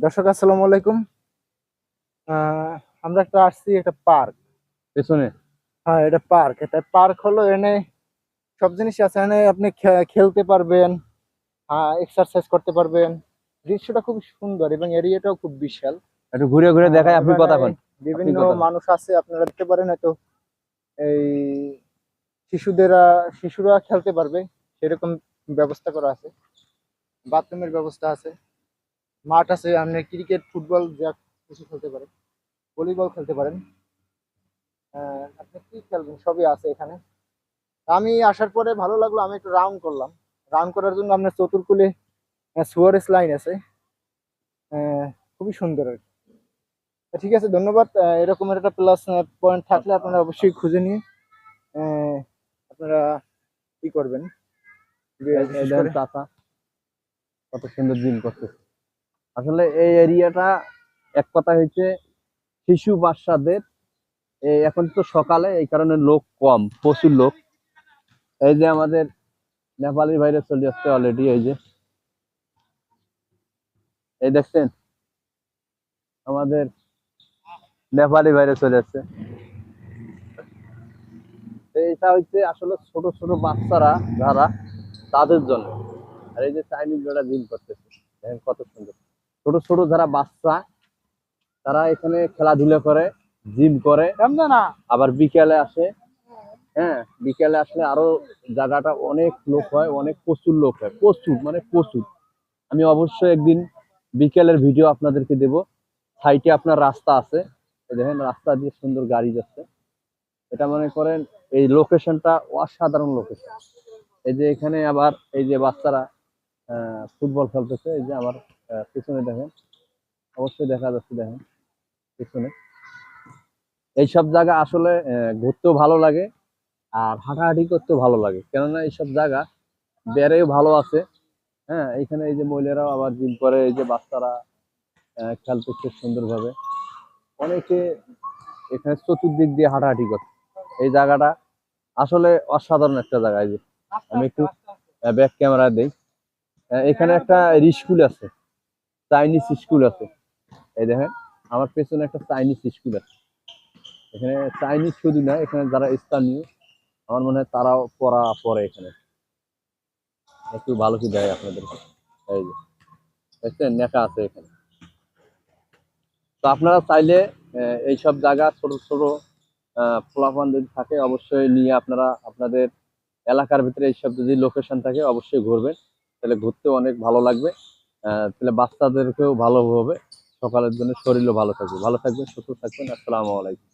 দর্শক আসসালামু আলাইকুম। আমরা আসছি একটা পার্ক পেছনে। হ্যাঁ, এটা পার্ক। এটা পার্ক হলো এনে সব জিনিসই আছে। এনে আপনি খেলতে পারবেন, এক্সারসাইজ করতে পারবেন। দৃশ্যটা খুব সুন্দর এবং এরিয়াটাও খুব বিশাল। একটু ঘুরে ঘুরে দেখাই, আপনি এখানে কথা কন। আপনি বিভিন্ন কথা কন। মানুষ আছে, আপনারা দেখতে পারেন। হয়তো এই শিশুরা খেলতে পারবে সেরকম ব্যবস্থা করা আছে। বাথরুমের ব্যবস্থা আছে, মাঠ আছে, আপনি ক্রিকেট ফুটবল যা কিছু খেলতে পারেন, ভলিবল খেলতে পারেন। আপনি কি খেলবেন সবই আছে এখানে। আমি আসার পরে ভালো লাগলো, আমি একটু রাউন্ড করলাম। রাউন্ড করার জন্য আপনার চতুর্কুলে সুয়ারেস লাইন আছে। আহ, খুবই সুন্দর আর কি। ঠিক আছে, ধন্যবাদ। এরকম একটা প্লাস পয়েন্ট থাকলে আপনারা অবশ্যই খুঁজে নিয়ে আহ, আপনারা কি করবেন এই বিশেষ দেখেন করে। চাচা কত সুন্দর জিম করতেছে। আসলে এই এরিয়াটা এক কথা হচ্ছে শিশু বাচ্চাদের। এখন তো সকালে, এই কারণে লোক কম, প্রচুর লোক। এই যে আমাদের নেপালি ভাইরা চলে আসছে অলরেডি। এই যে এই দেখছেন আমাদের নেপালি ভাইরা চলে আসছে। এইটা হচ্ছে আসলে ছোট ছোট বাচ্চারা যারা, তাদের জন্য। আর এই যে চাইনিজ যারা জিম করতেছে, দেখেন কত সুন্দর। ছোট ছোট যারা বাচ্চা, তারা এখানে খেলাধুলা করে, জিম করে, না, আবার বিকেলে আসে। হ্যাঁ, বিকেলে আসলে আরো জায়গাটা অনেক লোক হয়, অনেক প্রচুর লোক হয়, প্রচুর মানে প্রচুর। আমি অবশ্যই একদিন বিকেলের ভিডিও আপনাদেরকে দেব। সাইটে আপনার রাস্তা আছে, এই দেখেন রাস্তা দিয়ে সুন্দর গাড়ি যাচ্ছে। এটা মনে করেন এই লোকেশনটা অসাধারণ লোকেশন। এই যে এখানে আবার এই যে বাচ্চারা ফুটবল খেলতেছে। এই যে আমার পিছনে দেখেন, অবশ্যই দেখা যাচ্ছে, দেখেন পিছনে। এইসব জায়গা আসলে ঘুরতেও ভালো লাগে, আর হাঁটাহাঁটি করতেও ভালো লাগে, কেননা এইসব জায়গা বেড়েও ভালো আছে। হ্যাঁ, এখানে এই যে মহিলারাও আবার জিম করে, এই যে বাচ্চারা খেলতেছে সুন্দরভাবে। অনেকে এখানে চতুর্দিক দিয়ে হাঁটাহাঁটি করে। এই জায়গাটা আসলে অসাধারণ একটা জায়গা। এই যে আমি একটু ব্যাক ক্যামেরা দিই। এখানে একটা স্কুল আছে, চাইনিজ স্কুল আছে। এই দেখেন আমার পেছনে একটা চাইনিজ স্কুল আছে। এখানে চাইনিজ শুধু না, এখানে যারা স্থানীয়, আমার মনে হয় তারাও পড়া পড়ে এখানে। একটু ভালো কি দেয় আপনাদের। এই যে দেখছেন লেখা আছে এখানে। তো আপনারা চাইলে এইসব জায়গা ছোট ছোট পোলাপান যদি থাকে, অবশ্যই নিয়ে আপনারা আপনাদের এলাকার ভিতরে এইসব যদি লোকেশন থাকে অবশ্যই ঘুরবেন। তাহলে ঘুরতে অনেক ভালো লাগবে। তাহলে বাচ্চাদেরকেও ভালো হবে, সকালের জন্য শরীরও ভালো থাকবে। ভালো থাকবেন, সুস্থ থাকবেন। আসসালামু আলাইকুম।